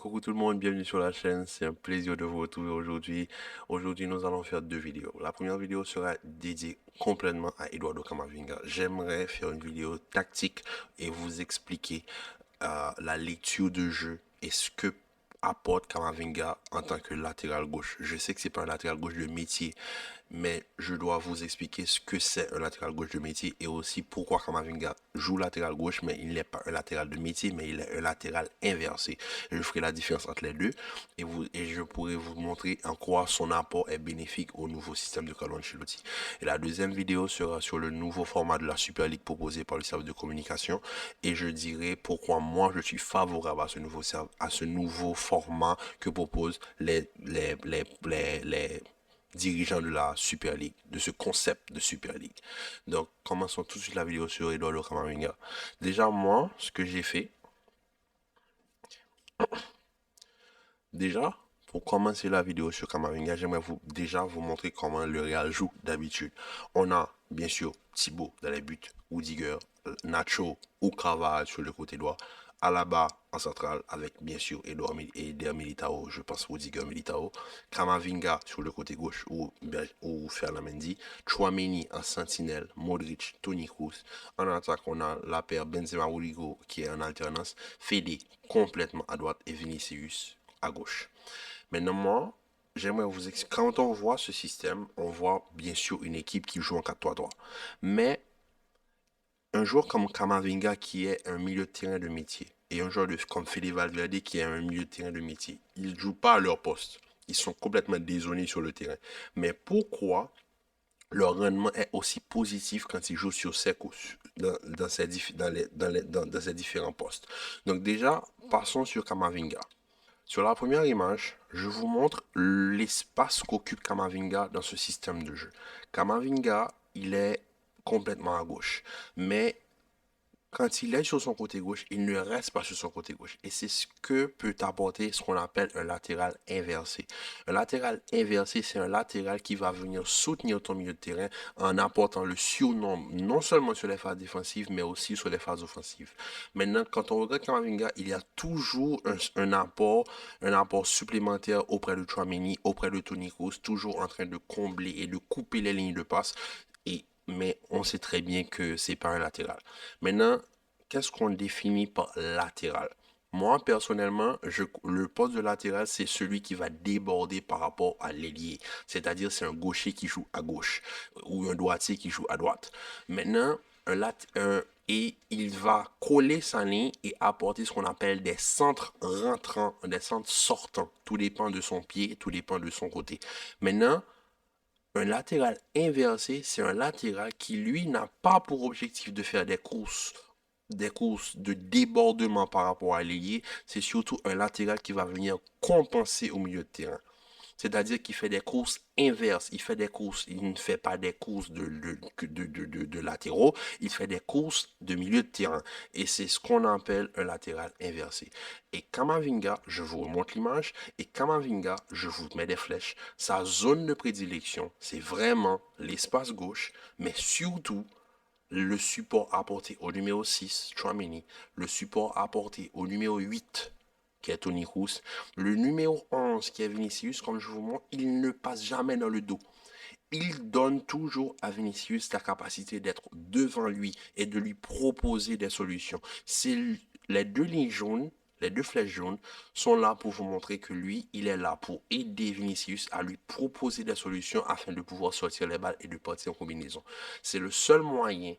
Coucou tout le monde, bienvenue sur la chaîne. C'est un plaisir de vous retrouver aujourd'hui. Aujourd'hui, nous allons faire deux vidéos. La première vidéo sera dédiée complètement à Eduardo Camavinga. J'aimerais faire une vidéo tactique et vous expliquer la lecture de jeu et ce que apporte Camavinga en tant que latéral gauche. Je sais que c'est pas un latéral gauche de métier, mais je dois vous expliquer ce que c'est un latéral gauche de métier et aussi pourquoi Kamavinga joue latéral gauche, mais il n'est pas un latéral de métier, mais il est un latéral inversé. Je ferai la différence entre les deux et je pourrai vous montrer en quoi son apport est bénéfique au nouveau système de Carlo Ancelotti. Et la deuxième vidéo sera sur le nouveau format de la Super League proposé par le service de communication et je dirai pourquoi moi je suis favorable à ce nouveau format que proposent les dirigeant de la Super League, de ce concept de Super League. Donc, commençons tout de suite la vidéo sur Eduardo Camavinga. Déjà, moi, ce que j'ai fait, déjà, pour commencer la vidéo sur Camavinga, j'aimerais déjà vous montrer comment le Real joue d'habitude. On a, bien sûr, Thibaut dans les buts, Rudiger, Nacho ou Carvajal sur le côté droit, Alaba en centrale avec bien sûr Eder Militao, je pense Rudiger Militao, Kamavinga sur le côté gauche ou Ferland Mendy, Chouameni en sentinelle, Modric, Toni Kroos. En attaque, on a la paire Benzema Rodrigo qui est en alternance, Fede complètement à droite et Vinicius à gauche. Maintenant, moi, j'aimerais vous expliquer. Quand on voit ce système, on voit bien sûr une équipe qui joue en 4-3-3. Mais un joueur comme Kamavinga qui est un milieu de terrain de métier et un joueur comme Fede Valverde qui est un milieu de terrain de métier, ils ne jouent pas à leur poste. Ils sont complètement dézonés sur le terrain. Mais pourquoi leur rendement est aussi positif quand ils jouent sur ces dans ces différents postes? Donc déjà, passons sur Kamavinga. Sur la première image, je vous montre l'espace qu'occupe Kamavinga dans ce système de jeu. Kamavinga, il est complètement à gauche. Mais quand il est sur son côté gauche, il ne reste pas sur son côté gauche. Et c'est ce que peut apporter ce qu'on appelle un latéral inversé. Un latéral inversé, c'est un latéral qui va venir soutenir ton milieu de terrain en apportant le surnombre, non seulement sur les phases défensives, mais aussi sur les phases offensives. Maintenant, quand on regarde Kamavinga, il y a toujours un apport supplémentaire auprès de Chouameni, auprès de Toni Kroos, toujours en train de combler et de couper les lignes de passe. Mais on sait très bien que c'est pas un latéral. Maintenant, qu'est-ce qu'on définit par latéral? Moi, personnellement, le poste de latéral, c'est celui qui va déborder par rapport à l'ailier. C'est-à-dire, c'est un gaucher qui joue à gauche ou un droitier qui joue à droite. Maintenant, et il va coller sa ligne et apporter ce qu'on appelle des centres rentrants, des centres sortants. Tout dépend de son pied, tout dépend de son côté. Maintenant, un latéral inversé, c'est un latéral qui, lui, n'a pas pour objectif de faire des courses de débordement par rapport à l'ailier. C'est surtout un latéral qui va venir compenser au milieu de terrain. C'est-à-dire qu'il fait des courses inverses. Il fait des courses, il ne fait pas des courses de latéraux, il fait des courses de milieu de terrain. Et c'est ce qu'on appelle un latéral inversé. Et Kamavinga, je vous remonte l'image, et Kamavinga, je vous mets des flèches. Sa zone de prédilection, c'est vraiment l'espace gauche, mais surtout le support apporté au numéro 6, Chouameni, le support apporté au numéro 8, qui est Toni Kroos, le numéro 11, qui est Vinicius, comme je vous montre, il ne passe jamais dans le dos. Il donne toujours à Vinicius la capacité d'être devant lui et de lui proposer des solutions. C'est les deux lignes jaunes, les deux flèches jaunes sont là pour vous montrer que lui, il est là pour aider Vinicius à lui proposer des solutions afin de pouvoir sortir les balles et de partir en combinaison. C'est le seul moyen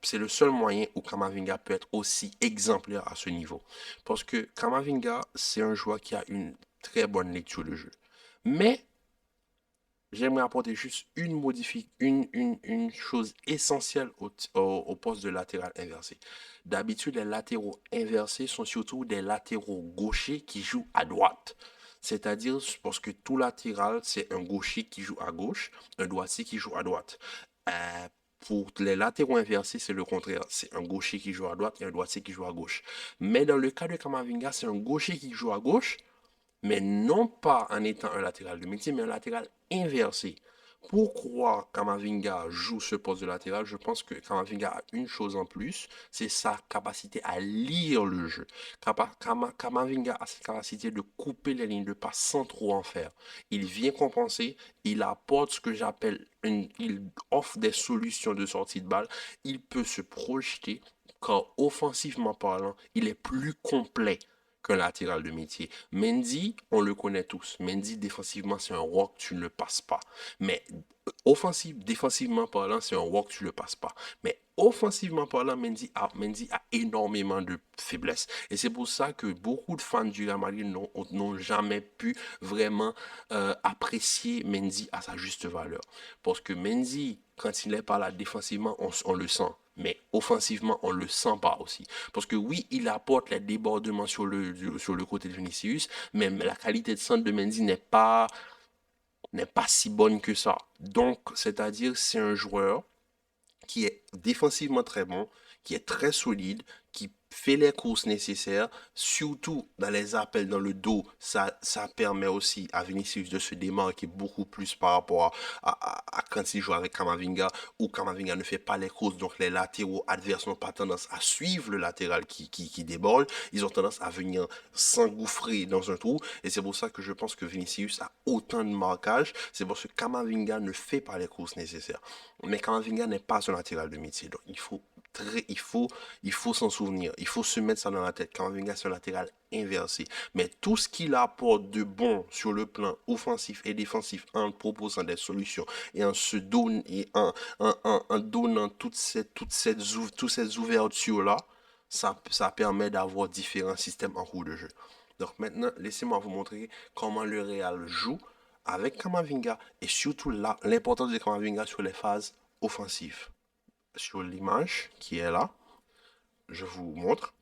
c'est le seul moyen où Kamavinga peut être aussi exemplaire à ce niveau. Parce que Kamavinga, c'est un joueur qui a une très bonne lecture de jeu. Mais j'aimerais apporter juste une chose essentielle au poste de latéral inversé. D'habitude, les latéraux inversés sont surtout des latéraux gauchers qui jouent à droite. C'est-à-dire, parce que tout latéral, c'est un gaucher qui joue à gauche, un droitier qui joue à droite. Pour les latéraux inversés, c'est le contraire. C'est un gaucher qui joue à droite et un droitier qui joue à gauche. Mais dans le cas de Kamavinga, c'est un gaucher qui joue à gauche mais non pas en étant un latéral de métier, mais un latéral inversé. Pourquoi Kamavinga joue ce poste de latéral? Je pense que Kamavinga a une chose en plus, c'est sa capacité à lire le jeu. Kamavinga a cette capacité de couper les lignes de passe sans trop en faire. Il vient compenser, il apporte ce que j'appelle, il offre des solutions de sortie de balle, il peut se projeter, car offensivement parlant, il est plus complet qu'un latéral de métier. Mendy, on le connaît tous. Mendy, défensivement, c'est un rock, tu ne le passes pas. Mais défensivement parlant, c'est un walk, tu le passes pas. Mais offensivement parlant, Mendy a énormément de faiblesses. Et c'est pour ça que beaucoup de fans du Real Madrid n'ont jamais pu vraiment apprécier Mendy à sa juste valeur. Parce que Mendy, quand il n'est pas là défensivement, on le sent. Mais offensivement, on ne le sent pas aussi. Parce que oui, il apporte les débordements sur le côté de Vinicius, mais la qualité de centre de Mendy n'est pas si bonne que ça. Donc, c'est-à-dire, c'est un joueur qui est défensivement très bon, qui est très solide, qui fait les courses nécessaires, surtout dans les appels dans le dos, ça permet aussi à Vinicius de se démarquer beaucoup plus par rapport à quand il joue avec Kamavinga, où Kamavinga ne fait pas les courses, donc les latéraux adverses n'ont pas tendance à suivre le latéral qui déborde, ils ont tendance à venir s'engouffrer dans un trou, et c'est pour ça que je pense que Vinicius a autant de marquage, c'est parce que Kamavinga ne fait pas les courses nécessaires. Mais Kamavinga n'est pas un latéral de métier, donc il faut s'en souvenir, il faut se mettre ça dans la tête. Kamavinga, c'est un latéral inversé. Mais tout ce qu'il apporte de bon sur le plan offensif et défensif en proposant des solutions et en se donnant, en donnant toutes ces ouvertures-là, ça permet d'avoir différents systèmes en cours de jeu. Donc maintenant, laissez-moi vous montrer comment le Real joue avec Kamavinga et surtout l'importance de Kamavinga sur les phases offensives. Sur l'image qui est là, je vous montre.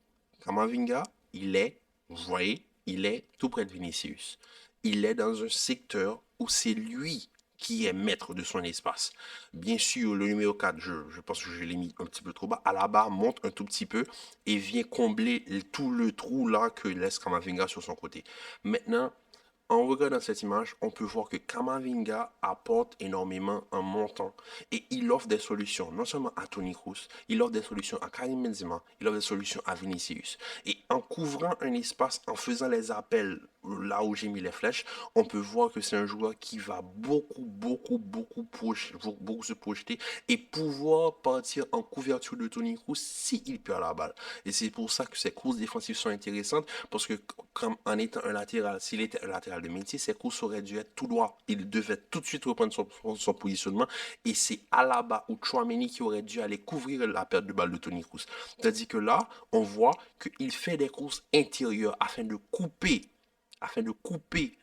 Kamavinga, vous voyez, il est tout près de Vinicius. Il est dans un secteur où c'est lui qui est maître de son espace. Bien sûr, le numéro 4, je pense que je l'ai mis un petit peu trop bas. À la barre, monte un tout petit peu et vient combler tout le trou là que laisse Kamavinga sur son côté. Maintenant, en regardant cette image, on peut voir que Kamavinga apporte énormément en montant et il offre des solutions, non seulement à Toni Kroos, il offre des solutions à Karim Benzema, il offre des solutions à Vinicius. Et en couvrant un espace, en faisant les appels là où j'ai mis les flèches, on peut voir que c'est un joueur qui va beaucoup se projeter et pouvoir partir en couverture de Toni Kroos s'il perd la balle. Et c'est pour ça que ces courses défensives sont intéressantes parce que comme en étant un latéral, s'il était un latéral de métier, ses courses auraient dû être tout droit. Il devait tout de suite reprendre son positionnement et c'est Alaba ou Chouameni qui aurait dû aller couvrir la perte de balle de Toni Kroos. Tandis que là, on voit qu'il fait des courses intérieures afin de couper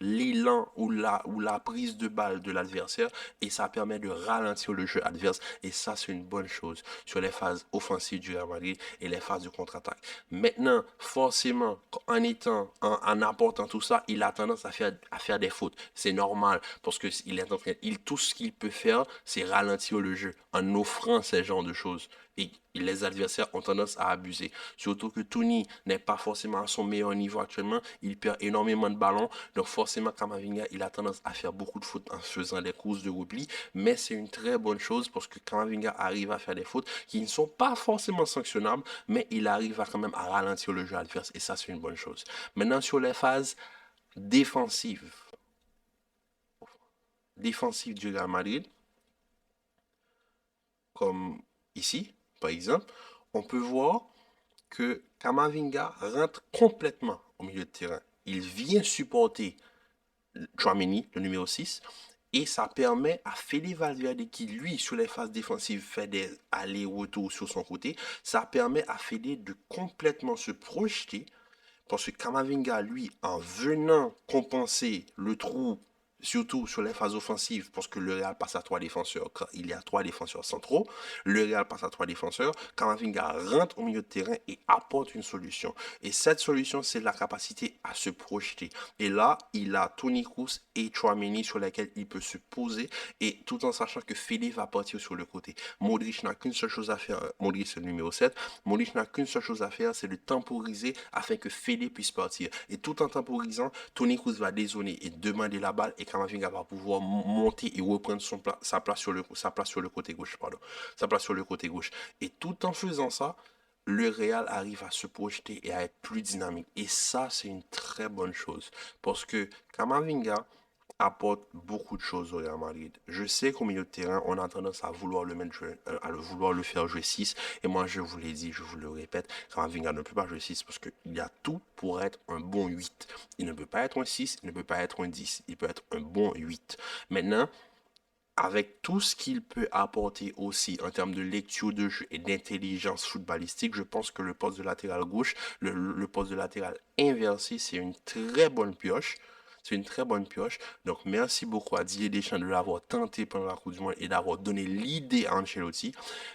l'élan ou la prise de balle de l'adversaire et ça permet de ralentir le jeu adverse et ça c'est une bonne chose sur les phases offensives du Real Madrid et les phases de contre-attaque. Maintenant, forcément, en apportant tout ça, il a tendance à faire des fautes. C'est normal parce que tout ce qu'il peut faire, c'est ralentir le jeu en offrant ces genres de choses. Et les adversaires ont tendance à abuser. Surtout que Tony n'est pas forcément à son meilleur niveau actuellement. Il perd énormément de ballons. Donc forcément, Kamavinga, il a tendance à faire beaucoup de fautes en faisant des courses de repli. Mais c'est une très bonne chose parce que Kamavinga arrive à faire des fautes qui ne sont pas forcément sanctionnables, mais il arrive quand même à ralentir le jeu adverse. Et ça, c'est une bonne chose. Maintenant, sur les phases défensives, du Real Madrid, comme ici, par exemple, on peut voir que Kamavinga rentre complètement au milieu de terrain. Il vient supporter Chouameni, le numéro 6, et ça permet à Fede Valverde, qui lui, sur les phases défensives, fait des allers-retours sur son côté, ça permet à Fede de complètement se projeter, parce que Kamavinga, lui, en venant compenser le trou surtout sur les phases offensives, parce que le Real passe à trois défenseurs, quand il y a trois défenseurs centraux, le Real passe à trois défenseurs, Kamavinga rentre au milieu de terrain et apporte une solution. Et cette solution, c'est la capacité à se projeter. Et là, il a Toni Kroos et Chouameni sur lesquels il peut se poser, et tout en sachant que Fede va partir sur le côté. Modric n'a qu'une seule chose à faire, Modric c'est le numéro 7, Modric n'a qu'une seule chose à faire, c'est de temporiser afin que Fede puisse partir. Et tout en temporisant, Toni Kroos va dézoner et demander la balle et Kamavinga va pouvoir monter et reprendre sa place sur le côté gauche, pardon, sa place sur le côté gauche. Et tout en faisant ça, le Real arrive à se projeter et à être plus dynamique. Et ça, c'est une très bonne chose. Parce que Kamavinga apporte beaucoup de choses au Real Madrid. Je sais qu'au milieu de terrain, on a tendance à vouloir vouloir le faire jouer 6. Et moi, je vous l'ai dit, je vous le répète, Kamavinga ne peut pas jouer 6 parce qu'il a tout pour être un bon 8. Il ne peut pas être un 6, il ne peut pas être un 10. Il peut être un bon 8. Maintenant, avec tout ce qu'il peut apporter aussi en termes de lecture de jeu et d'intelligence footballistique, je pense que le poste de latéral gauche, le poste de latéral inversé, c'est une très bonne pioche. C'est une très bonne pioche. Donc, merci beaucoup à Didier Deschamps de l'avoir tenté pendant la Coupe du Monde et d'avoir donné l'idée à Ancelotti.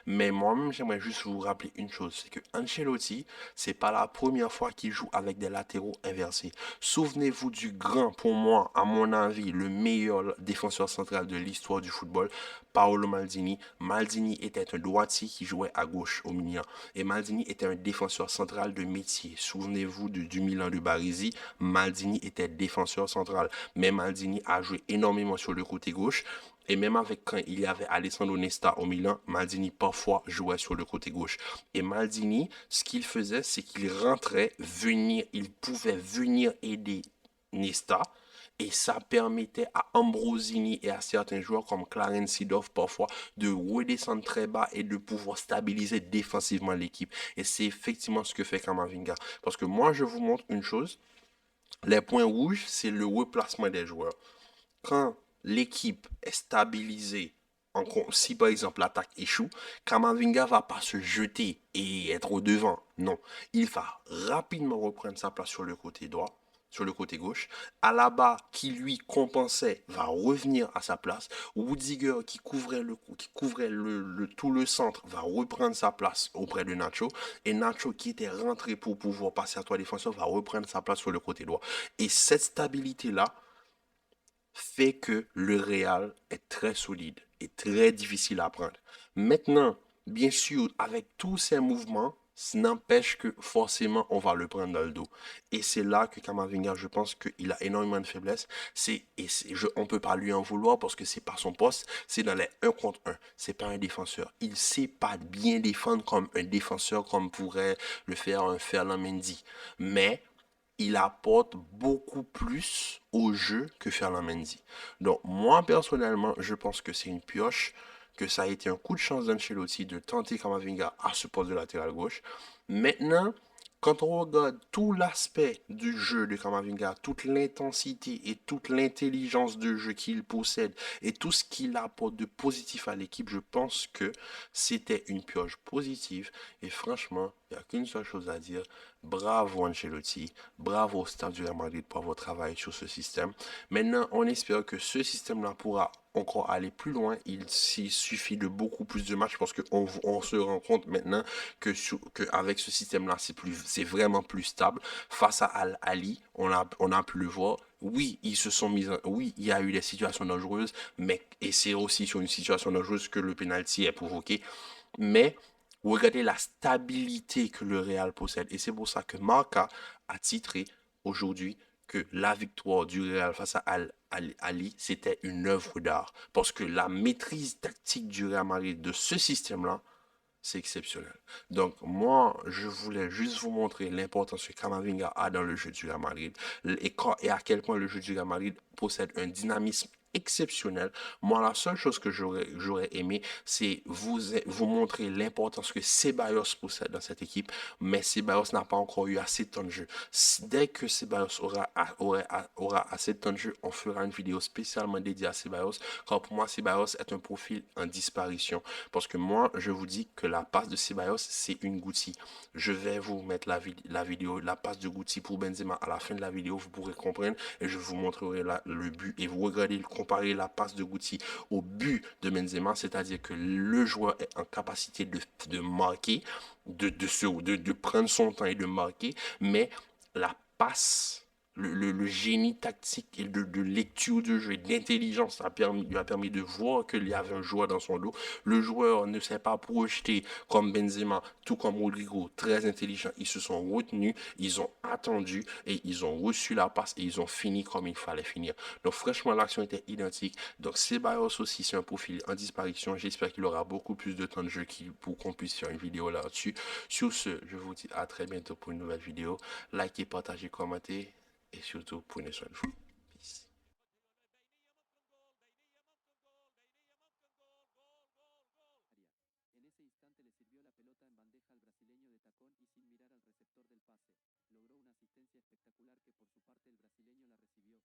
Mais moi-même, j'aimerais juste vous rappeler une chose, c'est que Ancelotti, c'est pas la première fois qu'il joue avec des latéraux inversés. Souvenez-vous du grand, pour moi, à mon avis, le meilleur défenseur central de l'histoire du football, Paolo Maldini. Maldini était un droitier qui jouait à gauche au Milan. Et Maldini était un défenseur central de métier. Souvenez-vous du Milan de Baresi, Maldini était défenseur central. Mais Maldini a joué énormément sur le côté gauche. Et même avec quand il y avait Alessandro Nesta au Milan, Maldini parfois jouait sur le côté gauche. Et Maldini, ce qu'il faisait, c'est qu'il rentrait, il pouvait venir aider Nesta. Et ça permettait à Ambrosini et à certains joueurs comme Clarence Seedorf parfois de redescendre très bas et de pouvoir stabiliser défensivement l'équipe. Et c'est effectivement ce que fait Kamavinga. Parce que moi, je vous montre une chose. Les points rouges, c'est le replacement des joueurs. Quand l'équipe est stabilisée, si par exemple l'attaque échoue, Kamavinga va pas se jeter et être au devant. Non, il va rapidement reprendre sa place sur le côté droit, sur le côté gauche. Alaba, qui lui compensait, va revenir à sa place. Rudiger, qui couvrait tout le centre, va reprendre sa place auprès de Nacho. Et Nacho, qui était rentré pour pouvoir passer à trois défenseurs, va reprendre sa place sur le côté droit. Et cette stabilité-là, fait que le Real est très solide et très difficile à prendre. Maintenant, bien sûr, avec tous ces mouvements, ça n'empêche que forcément on va le prendre dans le dos. Et c'est là que Kamavinga, je pense qu'il a énormément de faiblesses. On ne peut pas lui en vouloir parce que c'est pas son poste. C'est dans les 1 contre 1. C'est pas un défenseur. Il sait pas bien défendre comme un défenseur comme pourrait le faire un Ferland Mendy. Mais il apporte beaucoup plus au jeu que Ferland Mendy. Donc moi personnellement, je pense que c'est une pioche, que ça a été un coup de chance d'Ancelotti de tenter Kamavinga à ce poste de latéral gauche. Maintenant, quand on regarde tout l'aspect du jeu de Kamavinga, toute l'intensité et toute l'intelligence de jeu qu'il possède et tout ce qu'il apporte de positif à l'équipe, je pense que c'était une pioche positive. Et franchement, il n'y a qu'une seule chose à dire. Bravo Ancelotti, bravo au staff du Real Madrid pour votre travail sur ce système. Maintenant, on espère que ce système-là pourra encore aller plus loin. Il suffit de beaucoup plus de matchs parce qu'on se rend compte maintenant que avec ce système-là, c'est vraiment plus stable. Face à Al Ali, on a pu le voir. Oui, oui, il y a eu des situations dangereuses, mais et c'est aussi sur une situation dangereuse que le penalty est provoqué. Mais regardez la stabilité que le Real possède. Et c'est pour ça que Marca a titré aujourd'hui que la victoire du Real face à Ali, c'était une œuvre d'art. Parce que la maîtrise tactique du Real Madrid de ce système-là, c'est exceptionnel. Donc, moi, je voulais juste vous montrer l'importance que Kamavinga a dans le jeu du Real Madrid et à quel point le jeu du Real Madrid possède un dynamisme exceptionnel. Moi, la seule chose que j'aurais aimé, c'est vous montrer l'importance que Ceballos possède dans cette équipe, mais Ceballos n'a pas encore eu assez de temps de jeu. Dès que Ceballos aura assez de temps de jeu, on fera une vidéo spécialement dédiée à Ceballos, car pour moi, Ceballos est un profil en disparition. Parce que moi, je vous dis que la passe de Ceballos, c'est une Guti. Je vais vous mettre la vidéo, la passe de Guti pour Benzema à la fin de la vidéo, vous pourrez comprendre et je vous montrerai le but et vous regardez, comparer la passe de Guti au but de Benzema, c'est-à-dire que le joueur est en capacité de marquer, de prendre son temps et de marquer, mais la passe le génie tactique et de lecture de jeu et d'intelligence lui a permis de voir qu'il y avait un joueur dans son dos. Le joueur ne s'est pas projeté comme Benzema, tout comme Rodrigo, très intelligent. Ils se sont retenus, ils ont attendu et ils ont reçu la passe et ils ont fini comme il fallait finir. Donc franchement, l'action était identique. Donc Ceballos aussi, c'est un profil en disparition. J'espère qu'il aura beaucoup plus de temps de jeu pour qu'on puisse faire une vidéo là-dessus. Sur ce, je vous dis à très bientôt pour une nouvelle vidéo. Likez, partagez, commentez. Et surtout, prenez soin de vous. Peace. En ese instante le sirvió la pelota en bandeja al brasileño de tacón y sin mirar al receptor del pase. Logró una asistencia espectacular que por su parte el brasileño la recibió